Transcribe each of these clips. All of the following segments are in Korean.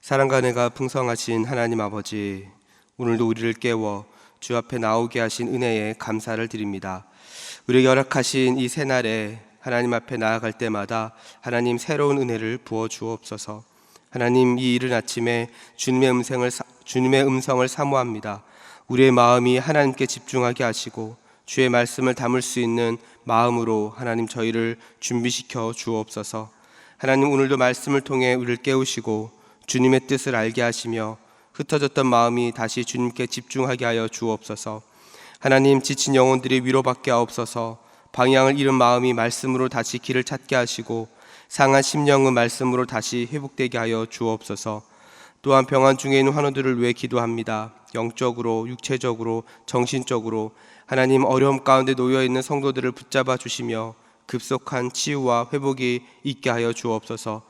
사랑과 은혜가 풍성하신 하나님 아버지, 오늘도 우리를 깨워 주 앞에 나오게 하신 은혜에 감사를 드립니다. 우리에게 허락하신 이 새날에 하나님 앞에 나아갈 때마다 하나님 새로운 은혜를 부어 주옵소서. 하나님, 이 이른 아침에 주님의 음성을 사모합니다. 우리의 마음이 하나님께 집중하게 하시고 주의 말씀을 담을 수 있는 마음으로 하나님 저희를 준비시켜 주옵소서. 하나님, 오늘도 말씀을 통해 우리를 깨우시고 주님의 뜻을 알게 하시며 흩어졌던 마음이 다시 주님께 집중하게 하여 주옵소서. 하나님, 지친 영혼들이 위로받게 하옵소서. 방향을 잃은 마음이 말씀으로 다시 길을 찾게 하시고 상한 심령은 말씀으로 다시 회복되게 하여 주옵소서. 또한 병환 중에 있는 환우들을 위해 기도합니다. 영적으로, 육체적으로, 정신적으로 하나님, 어려움 가운데 놓여있는 성도들을 붙잡아 주시며 급속한 치유와 회복이 있게 하여 주옵소서.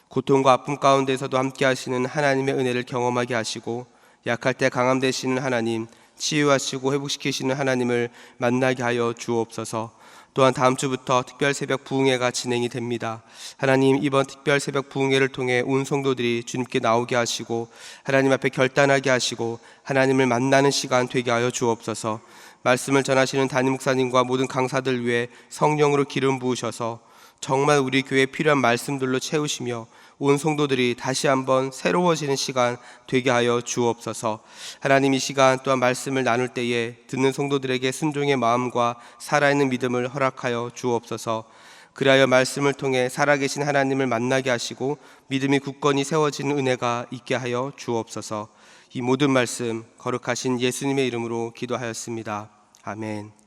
고통과 아픔 가운데서도 함께 하시는 하나님의 은혜를 경험하게 하시고 약할 때 강함 되시는 하나님, 치유하시고 회복시키시는 하나님을 만나게 하여 주옵소서. 또한 다음 주부터 특별 새벽 부흥회가 진행이 됩니다. 하나님, 이번 특별 새벽 부흥회를 통해 온 성도들이 주님께 나오게 하시고 하나님 앞에 결단하게 하시고 하나님을 만나는 시간 되게 하여 주옵소서. 말씀을 전하시는 담임 목사님과 모든 강사들 위해 성령으로 기름 부으셔서 정말 우리 교회에 필요한 말씀들로 채우시며 온 성도들이 다시 한번 새로워지는 시간 되게 하여 주옵소서. 하나님, 이 시간 또한 말씀을 나눌 때에 듣는 성도들에게 순종의 마음과 살아있는 믿음을 허락하여 주옵소서. 그리하여 말씀을 통해 살아계신 하나님을 만나게 하시고 믿음이 굳건히 세워지는 은혜가 있게 하여 주옵소서. 이 모든 말씀 거룩하신 예수님의 이름으로 기도하였습니다. 아멘.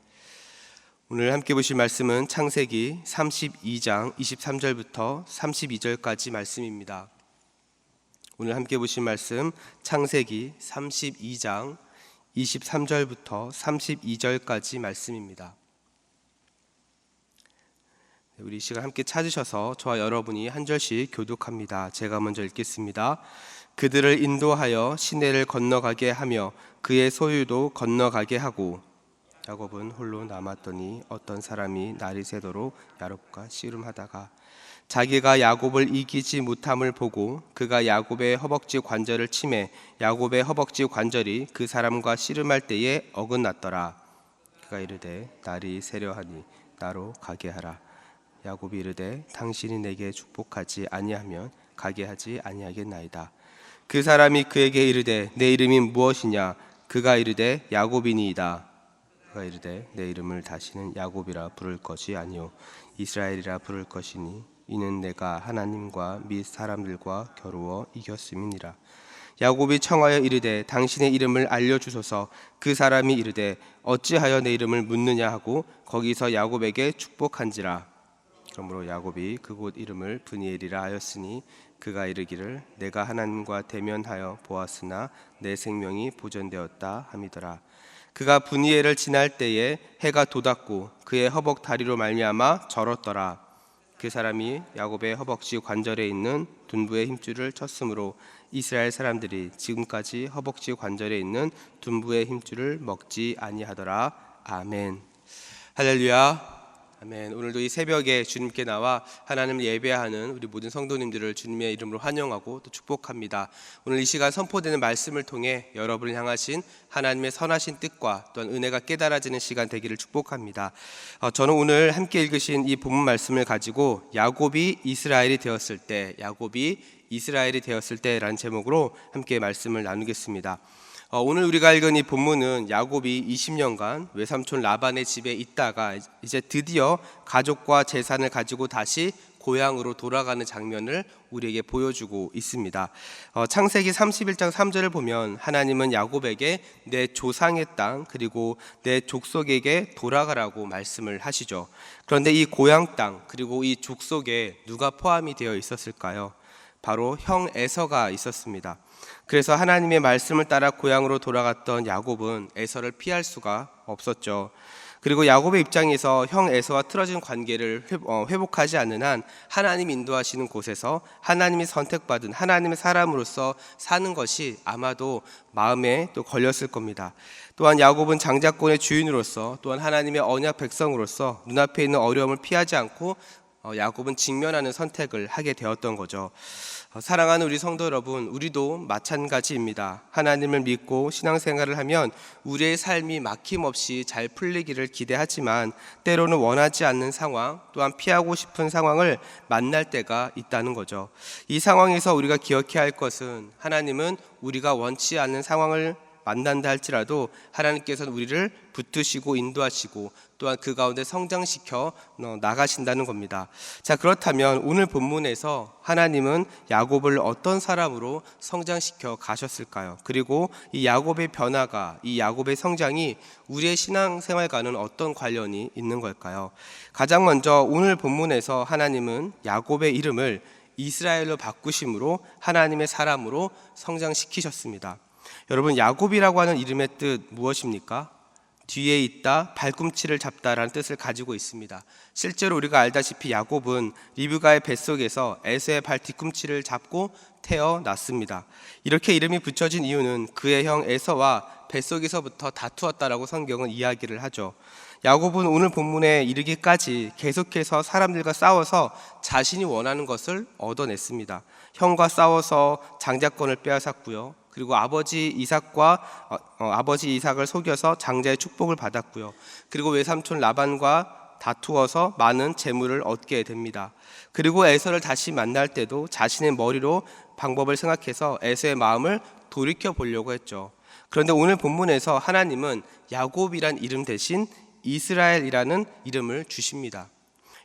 오늘 함께 보실 말씀은 창세기 32장 23절부터 32절까지 말씀입니다. 오늘 함께 보실 말씀 창세기 32장 23절부터 32절까지 말씀입니다. 우리 이 시간 함께 찾으셔서 저와 여러분이 한 절씩 교독합니다. 제가 먼저 읽겠습니다. 그들을 인도하여 시내를 건너가게 하며 그의 소유도 건너가게 하고 야곱은 홀로 남았더니 어떤 사람이 날이 새도록 야곱과 씨름하다가 자기가 야곱을 이기지 못함을 보고 그가 야곱의 허벅지 관절을 치매 야곱의 허벅지 관절이 그 사람과 씨름할 때에 어긋났더라. 그가 이르되 날이 새려하니 나로 가게 하라. 야곱이 이르되 당신이 내게 축복하지 아니하면 가게 하지 아니하겠나이다. 그 사람이 그에게 이르되 내 이름이 무엇이냐? 그가 이르되 야곱이니이다. 그가 이르되 내 이름을 다시는 야곱이라 부를 것이 아니요 이스라엘이라 부를 것이니 이는 내가 하나님과 및 사람들과 겨루어 이겼음이니라. 야곱이 청하여 이르되 당신의 이름을 알려주소서. 그 사람이 이르되 어찌하여 내 이름을 묻느냐 하고 거기서 야곱에게 축복한지라. 그러므로 야곱이 그곳 이름을 브니엘이라 하였으니 그가 이르기를 내가 하나님과 대면하여 보았으나 내 생명이 보존되었다 함이더라. 그가 브니엘을 지날 때에 해가 돋았고 그의 허벅 다리로 말미암아 절었더라. 그 사람이 야곱의 허벅지 관절에 있는 둔부의 힘줄을 쳤으므로 이스라엘 사람들이 지금까지 허벅지 관절에 있는 둔부의 힘줄을 먹지 아니하더라. 아멘. 할렐루야. 아멘. 오늘도 이 새벽에 주님께 나와 하나님을 예배하는 우리 모든 성도님들을 주님의 이름으로 환영하고 또 축복합니다. 오늘 이 시간 선포되는 말씀을 통해 여러분을 향하신 하나님의 선하신 뜻과 또한 은혜가 깨달아지는 시간 되기를 축복합니다. 저는 오늘 함께 읽으신 이 본문 말씀을 가지고 야곱이 이스라엘이 되었을 때라는 제목으로 함께 말씀을 나누겠습니다. 오늘 우리가 읽은 이 본문은 야곱이 20년간 외삼촌 라반의 집에 있다가 이제 드디어 가족과 재산을 가지고 다시 고향으로 돌아가는 장면을 우리에게 보여주고 있습니다. 창세기 31장 3절을 보면 하나님은 야곱에게 내 조상의 땅 그리고 내 족속에게 돌아가라고 말씀을 하시죠. 그런데 이 고향 땅 그리고 이 족속에 누가 포함이 되어 있었을까요? 바로 형 에서가 있었습니다. 그래서 하나님의 말씀을 따라 고향으로 돌아갔던 야곱은 에서를 피할 수가 없었죠. 그리고 야곱의 입장에서 형 에서와 틀어진 관계를 회복하지 않는 한 하나님 인도하시는 곳에서 하나님이 선택받은 하나님의 사람으로서 사는 것이 아마도 마음에 또 걸렸을 겁니다. 또한 야곱은 장자권의 주인으로서 또한 하나님의 언약 백성으로서 눈앞에 있는 어려움을 피하지 않고 야곱은 직면하는 선택을 하게 되었던 거죠. 사랑하는 우리 성도 여러분, 우리도 마찬가지입니다. 하나님을 믿고 신앙생활을 하면 우리의 삶이 막힘없이 잘 풀리기를 기대하지만 때로는 원하지 않는 상황, 또한 피하고 싶은 상황을 만날 때가 있다는 거죠. 이 상황에서 우리가 기억해야 할 것은, 하나님은 우리가 원치 않는 상황을 만난다 할지라도 하나님께서는 우리를 붙드시고 인도하시고 또한 그 가운데 성장시켜 나가신다는 겁니다. 자, 그렇다면 오늘 본문에서 하나님은 야곱을 어떤 사람으로 성장시켜 가셨을까요? 그리고 이 야곱의 변화가, 이 야곱의 성장이 우리의 신앙생활과는 어떤 관련이 있는 걸까요? 가장 먼저 오늘 본문에서 하나님은 야곱의 이름을 이스라엘로 바꾸심으로 하나님의 사람으로 성장시키셨습니다. 여러분, 야곱이라고 하는 이름의 뜻 무엇입니까? 뒤에 있다, 발꿈치를 잡다라는 뜻을 가지고 있습니다. 실제로 우리가 알다시피 야곱은 리브가의 뱃속에서 에서의 발 뒤꿈치를 잡고 태어났습니다. 이렇게 이름이 붙여진 이유는 그의 형 에서와 뱃속에서부터 다투었다라고 성경은 이야기를 하죠. 야곱은 오늘 본문에 이르기까지 계속해서 사람들과 싸워서 자신이 원하는 것을 얻어냈습니다. 형과 싸워서 장자권을 빼앗았고요. 그리고 아버지 이삭을 속여서 장자의 축복을 받았고요. 그리고 외삼촌 라반과 다투어서 많은 재물을 얻게 됩니다. 그리고 에서를 다시 만날 때도 자신의 머리로 방법을 생각해서 에서의 마음을 돌이켜 보려고 했죠. 그런데 오늘 본문에서 하나님은 야곱이란 이름 대신 이스라엘이라는 이름을 주십니다.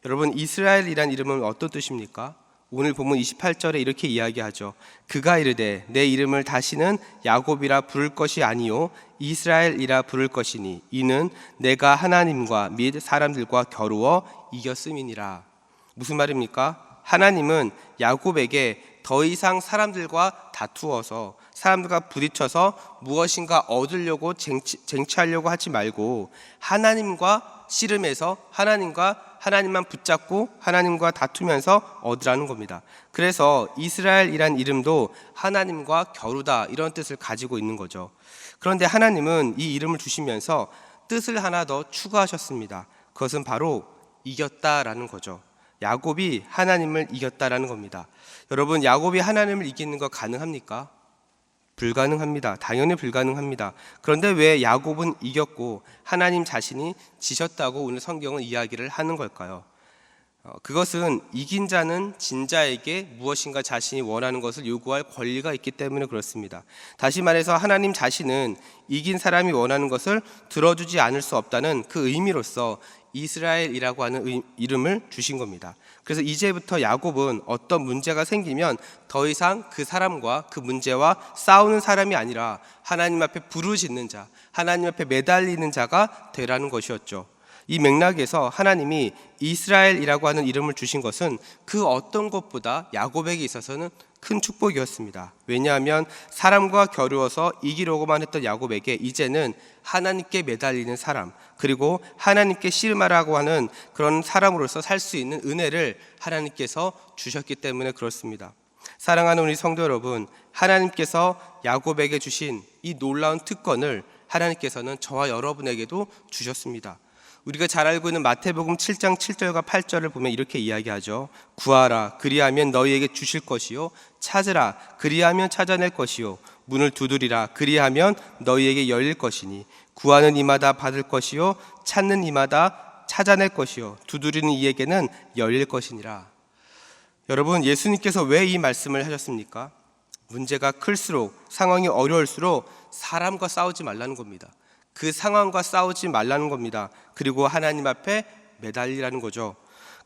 여러분, 이스라엘이란 이름은 어떤 뜻입니까? 오늘 본문 28절에 이렇게 이야기하죠. 그가 이르되 내 이름을 다시는 야곱이라 부를 것이 아니요 이스라엘이라 부를 것이니 이는 내가 하나님과 및 사람들과 겨루어 이겼음이니라. 무슨 말입니까? 하나님은 야곱에게 더 이상 사람들과 다투어서, 사람들과 부딪혀서 무엇인가 얻으려고 쟁취하려고 하지 말고 하나님과 씨름해서 하나님만 붙잡고 하나님과 다투면서 얻으라는 겁니다. 그래서 이스라엘이란 이름도 하나님과 겨루다, 이런 뜻을 가지고 있는 거죠. 그런데 하나님은 이 이름을 주시면서 뜻을 하나 더 추가하셨습니다. 그것은 바로 이겼다라는 거죠. 야곱이 하나님을 이겼다라는 겁니다. 여러분, 야곱이 하나님을 이기는 거 가능합니까? 불가능합니다. 당연히 불가능합니다. 그런데 왜 야곱은 이겼고 하나님 자신이 지셨다고 오늘 성경은 이야기를 하는 걸까요? 그것은 이긴 자는 진 자에게 무엇인가 자신이 원하는 것을 요구할 권리가 있기 때문에 그렇습니다. 다시 말해서 하나님 자신은 이긴 사람이 원하는 것을 들어주지 않을 수 없다는 그 의미로서 이스라엘이라고 하는 이름을 주신 겁니다. 그래서 이제부터 야곱은 어떤 문제가 생기면 더 이상 그 사람과 그 문제와 싸우는 사람이 아니라 하나님 앞에 부르짖는 자, 하나님 앞에 매달리는 자가 되라는 것이었죠. 이 맥락에서 하나님이 이스라엘이라고 하는 이름을 주신 것은 그 어떤 것보다 야곱에게 있어서는 큰 축복이었습니다. 왜냐하면 사람과 겨루어서 이기려고만 했던 야곱에게 이제는 하나님께 매달리는 사람, 그리고 하나님께 씨름하라고 하는 그런 사람으로서 살 수 있는 은혜를 하나님께서 주셨기 때문에 그렇습니다. 사랑하는 우리 성도 여러분, 하나님께서 야곱에게 주신 이 놀라운 특권을 하나님께서는 저와 여러분에게도 주셨습니다. 우리가 잘 알고 있는 마태복음 7장 7절과 8절을 보면 이렇게 이야기하죠. 구하라, 그리하면 너희에게 주실 것이요, 찾으라, 그리하면 찾아낼 것이요, 문을 두드리라, 그리하면 너희에게 열릴 것이니 구하는 이마다 받을 것이요, 찾는 이마다 찾아낼 것이요, 두드리는 이에게는 열릴 것이니라. 여러분, 예수님께서 왜 이 말씀을 하셨습니까? 문제가 클수록, 상황이 어려울수록 사람과 싸우지 말라는 겁니다. 그 상황과 싸우지 말라는 겁니다. 그리고 하나님 앞에 매달리라는 거죠.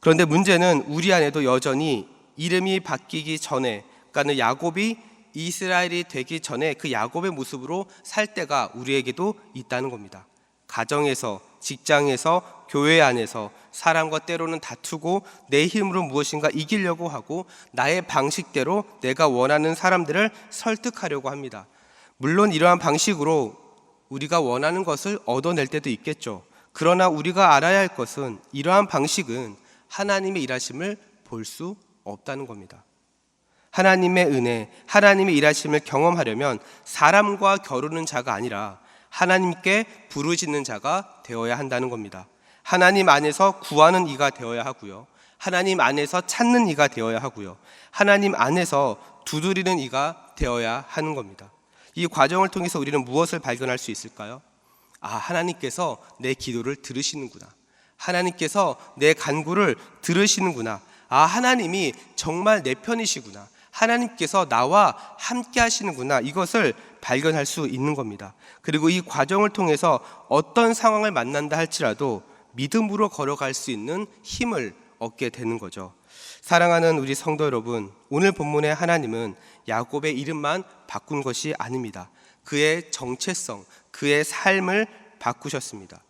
그런데 문제는 우리 안에도 여전히 이름이 바뀌기 전에, 그러니까 야곱이 이스라엘이 되기 전에 그 야곱의 모습으로 살 때가 우리에게도 있다는 겁니다. 가정에서, 직장에서, 교회 안에서 사람과 때로는 다투고 내 힘으로 무엇인가 이기려고 하고 나의 방식대로 내가 원하는 사람들을 설득하려고 합니다. 물론 이러한 방식으로 우리가 원하는 것을 얻어낼 때도 있겠죠. 그러나 우리가 알아야 할 것은 이러한 방식은 하나님의 일하심을 볼 수 없다는 겁니다. 하나님의 은혜, 하나님의 일하심을 경험하려면 사람과 겨루는 자가 아니라 하나님께 부르짖는 자가 되어야 한다는 겁니다. 하나님 안에서 구하는 이가 되어야 하고요, 하나님 안에서 찾는 이가 되어야 하고요, 하나님 안에서 두드리는 이가 되어야 하는 겁니다. 이 과정을 통해서 우리는 무엇을 발견할 수 있을까요? 하나님께서 내 기도를 들으시는구나. 하나님께서 내 간구를 들으시는구나. 하나님이 정말 내 편이시구나. 하나님께서 나와 함께 하시는구나. 이것을 발견할 수 있는 겁니다. 그리고 이 과정을 통해서 어떤 상황을 만난다 할지라도 믿음으로 걸어갈 수 있는 힘을 얻게 되는 거죠. 사랑하는 우리 성도 여러분, 오늘 본문의 하나님은 야곱의 이름만 바꾼 것이 아닙니다. 그의 정체성, 그의 삶을 바꾸셨습니다.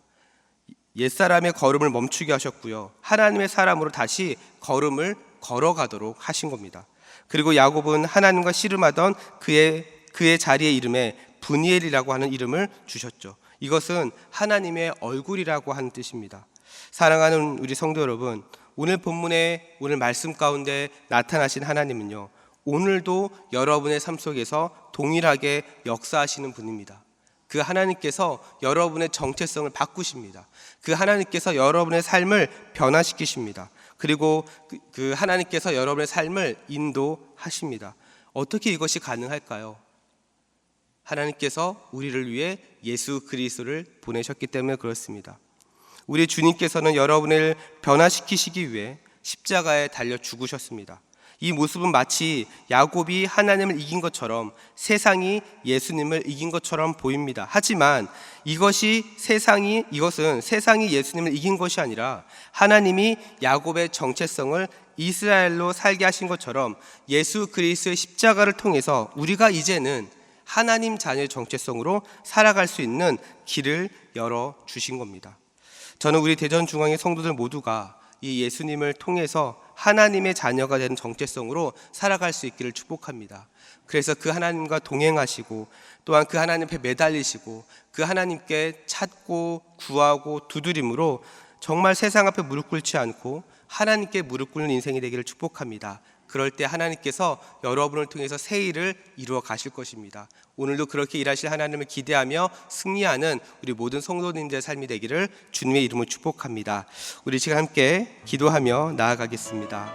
옛사람의 걸음을 멈추게 하셨고요, 하나님의 사람으로 다시 걸음을 걸어가도록 하신 겁니다. 그리고 야곱은 하나님과 씨름하던 그의 자리의 이름에 브니엘이라고 하는 이름을 주셨죠. 이것은 하나님의 얼굴이라고 하는 뜻입니다. 사랑하는 우리 성도 여러분, 오늘 본문의 오늘 말씀 가운데 나타나신 하나님은요, 오늘도 여러분의 삶 속에서 동일하게 역사하시는 분입니다. 그 하나님께서 여러분의 정체성을 바꾸십니다. 그 하나님께서 여러분의 삶을 변화시키십니다. 그리고 그 하나님께서 여러분의 삶을 인도하십니다. 어떻게 이것이 가능할까요? 하나님께서 우리를 위해 예수 그리스도를 보내셨기 때문에 그렇습니다. 우리 주님께서는 여러분을 변화시키시기 위해 십자가에 달려 죽으셨습니다. 이 모습은 마치 야곱이 하나님을 이긴 것처럼 세상이 예수님을 이긴 것처럼 보입니다. 하지만 이것은 세상이 예수님을 이긴 것이 아니라 하나님이 야곱의 정체성을 이스라엘로 살게 하신 것처럼 예수 그리스도의 십자가를 통해서 우리가 이제는 하나님 자녀의 정체성으로 살아갈 수 있는 길을 열어주신 겁니다. 저는 우리 대전중앙의 성도들 모두가 이 예수님을 통해서 하나님의 자녀가 되는 정체성으로 살아갈 수 있기를 축복합니다. 그래서 그 하나님과 동행하시고 또한 그 하나님 앞에 매달리시고 그 하나님께 찾고 구하고 두드림으로 정말 세상 앞에 무릎 꿇지 않고 하나님께 무릎 꿇는 인생이 되기를 축복합니다. 그럴 때 하나님께서 여러분을 통해서 새 일을 이루어 가실 것입니다. 오늘도 그렇게 일하실 하나님을 기대하며 승리하는 우리 모든 성도님들의 삶이 되기를 주님의 이름으로 축복합니다. 우리 지금 함께 기도하며 나아가겠습니다.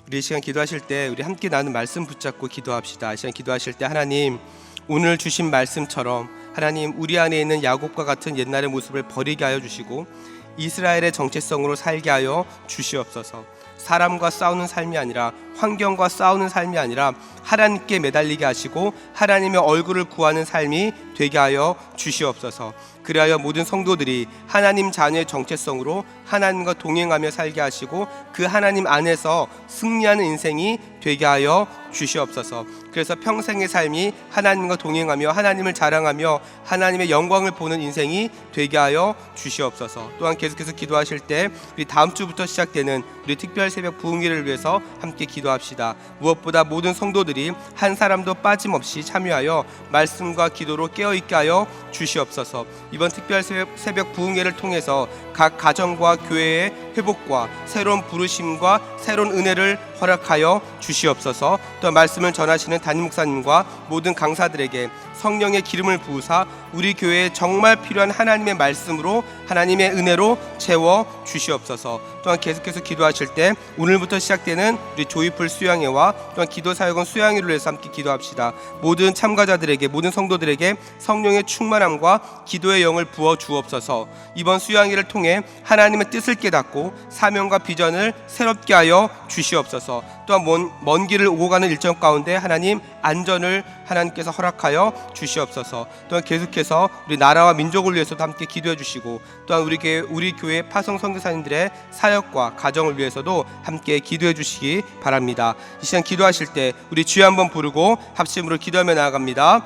우리 이 시간 기도하실 때 우리 함께 나눈 말씀 붙잡고 기도합시다. 이 시간 기도하실 때 하나님, 오늘 주신 말씀처럼 하나님, 우리 안에 있는 야곱과 같은 옛날의 모습을 버리게 하여 주시고 이스라엘의 정체성으로 살게 하여 주시옵소서. 사람과 싸우는 삶이 아니라, 환경과 싸우는 삶이 아니라 하나님께 매달리게 하시고 하나님의 얼굴을 구하는 삶이 되게 하여 주시옵소서. 그리하여 모든 성도들이 하나님 자녀의 정체성으로 하나님과 동행하며 살게 하시고 그 하나님 안에서 승리하는 인생이 되게 하여 주시옵소서. 그래서 평생의 삶이 하나님과 동행하며 하나님을 자랑하며 하나님의 영광을 보는 인생이 되게 하여 주시옵소서. 또한 계속해서 기도하실 때 우리 다음 주부터 시작되는 우리 특별 새벽 부흥회를 위해서 함께 기도합시다. 무엇보다 모든 성도들이 한 사람도 빠짐없이 참여하여 말씀과 기도로 깨어있게 하여 주시옵소서. 이번 특별 새벽 부흥회를 통해서 각 가정과 교회의 회복과 새로운 부르심과 새로운 은혜를 허락하여 주시옵소서. 또 말씀을 전하시는 담임 목사님과 모든 강사들에게 성령의 기름을 부으사 우리 교회에 정말 필요한 하나님의 말씀으로 하나님의 은혜로 채워 주시옵소서. 또한 계속해서 기도하실 때 오늘부터 시작되는 우리 조이풀 수양회와 또한 기도사역원 수양회를 위해서 함께 기도합시다. 모든 참가자들에게, 모든 성도들에게 성령의 충만함과 기도의 영을 부어 주옵소서. 이번 수양회를 통해 하나님의 뜻을 깨닫고 사명과 비전을 새롭게 하여 주시옵소서. 또한 먼 길을 오고 가는 일정 가운데 하나님 안전을 하나님께서 허락하여 주시옵소서. 또한 계속해서 우리 나라와 민족을 위해서도 함께 기도해 주시고 또한 우리 교회 파송 선교사님들의 사역과 가정을 위해서도 함께 기도해 주시기 바랍니다. 이 시간 기도하실 때 우리 주여 한번 부르고 합심으로 기도하며 나아갑니다.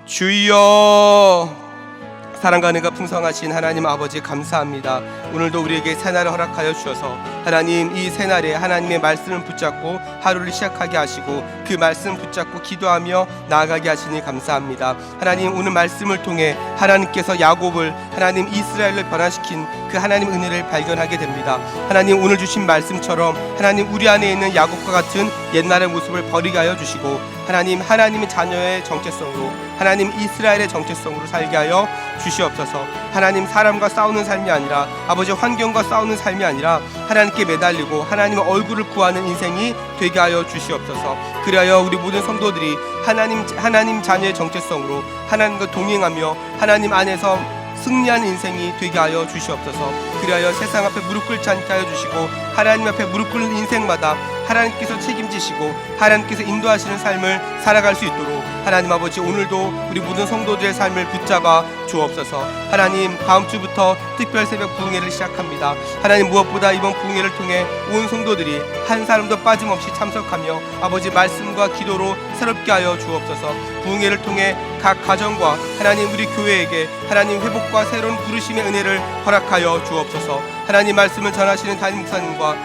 주여. 사랑과 은혜가 풍성하신 하나님 아버지 감사합니다. 오늘도 우리에게 새날을 허락하여 주셔서 하나님, 이 새날에 하나님의 말씀을 붙잡고 하루를 시작하게 하시고 그 말씀 붙잡고 기도하며 나아가게 하시니 감사합니다. 하나님, 오늘 말씀을 통해 하나님께서 야곱을 하나님 이스라엘을 변화시킨 그 하나님 은혜를 발견하게 됩니다. 하나님, 오늘 주신 말씀처럼 하나님 우리 안에 있는 야곱과 같은 옛날의 모습을 버리게 하여 주시고 하나님의 자녀의 정체성으로, 하나님 이스라엘의 정체성으로 살게 하여 주시옵소서. 하나님 사람과 싸우는 삶이 아니라, 아버지 환경과 싸우는 삶이 아니라 하나님께 매달리고 하나님의 얼굴을 구하는 인생이 되게 하여 주시옵소서. 그리하여 우리 모든 성도들이 하나님 자녀의 정체성으로 하나님과 동행하며 하나님 안에서 승리한 인생이 되게 하여 주시옵소서. 그리하여 세상 앞에 무릎 꿇지 않게 하여 주시고, 하나님 앞에 무릎 꿇는 인생마다 하나님께서 책임지시고 하나님께서 인도하시는 삶을 살아갈 수 있도록 하나님 아버지, 오늘도 우리 모든 성도들의 삶을 붙잡아 주옵소서. 하나님, 다음 주부터 특별 새벽 부흥회를 시작합니다. 하나님, 무엇보다 이번 부흥회를 통해 온 성도들이 한 사람도 빠짐없이 참석하며 아버지 말씀과 기도로 새롭게 하여 주옵소서. 부흥회를 통해 각 가정과 하나님 우리 교회에게 하나님 회복과 새로운 부르심의 은혜를 허락하여 주옵소서. 하나님 말씀을 전하시는 담임 목사님과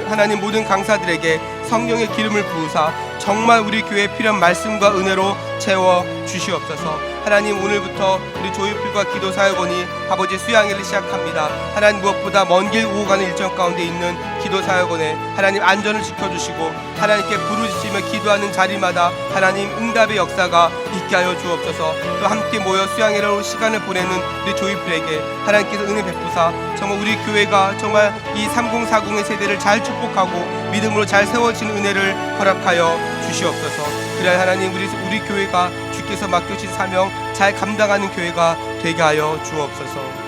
하나님 모든 강사들에게 성령의 기름을 부으사 정말 우리 교회에 필요한 말씀과 은혜로 채워 주시옵소서. 하나님, 오늘부터 우리 조이필과 기도사역원이 아버지 수양회를 시작합니다. 하나님, 무엇보다 먼 길 오고 가는 일정 가운데 있는 기도사역원에 하나님 안전을 지켜주시고 하나님께 부르짖으며 기도하는 자리마다 하나님 응답의 역사가 있게 하여 주옵소서. 또 함께 모여 수양회로 시간을 보내는 우리 조이필에게 하나님께서 은혜 베푸사 정말 우리 교회가 정말 이 3040의 세대를 잘 축복하고 믿음으로 잘 세워지는 은혜를 허락하여 주시옵소서. 그래야 하나님 우리 교회가 주께서 맡겨주신 사명 잘 감당하는 교회가 되게 하여 주옵소서.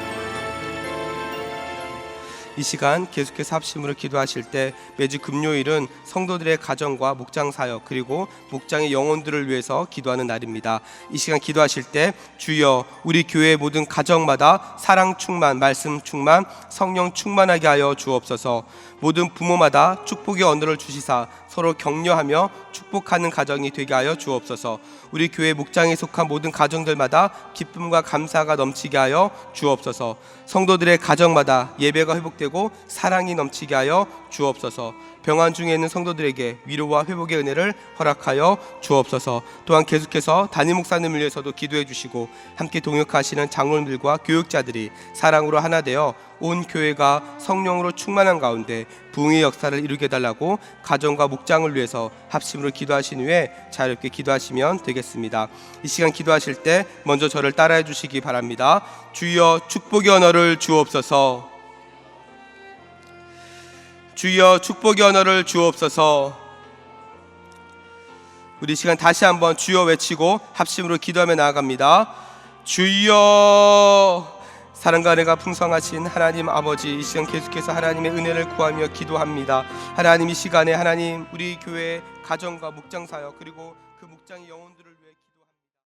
이 시간 계속해서 합심으로 기도하실 때 매주 금요일은 성도들의 가정과 목장 사역 그리고 목장의 영혼들을 위해서 기도하는 날입니다. 이 시간 기도하실 때 주여 우리 교회의 모든 가정마다 사랑 충만, 말씀 충만, 성령 충만하게 하여 주옵소서. 모든 부모마다 축복의 언어를 주시사 서로 격려하며 축복하는 가정이 되게 하여 주옵소서. 우리 교회 목장에 속한 모든 가정들마다 기쁨과 감사가 넘치게 하여 주옵소서. 성도들의 가정마다 예배가 회복되고 사랑이 넘치게 하여 주옵소서. 병환 중에 있는 성도들에게 위로와 회복의 은혜를 허락하여 주옵소서. 또한 계속해서 담임 목사님을 위해서도 기도해 주시고 함께 동역하시는 장로님들과 교육자들이 사랑으로 하나 되어 온 교회가 성령으로 충만한 가운데 부흥의 역사를 이루게 해달라고 가정과 목장을 위해서 합심으로 기도하신 후에 자유롭게 기도하시면 되겠습니다. 이 시간 기도하실 때 먼저 저를 따라해 주시기 바랍니다. 주여 축복의 언어를 주옵소서. 주여 축복의 언어를 주옵소서. 우리 시간 다시 한번 주여 외치고 합심으로 기도하며 나아갑니다. 주여. 사랑과 은혜가 풍성하신 하나님 아버지, 이 시간 계속해서 하나님의 은혜를 구하며 기도합니다. 하나님, 이 시간에 하나님 우리 교회 가정과 목장 사역 그리고 그 목장의 영혼들을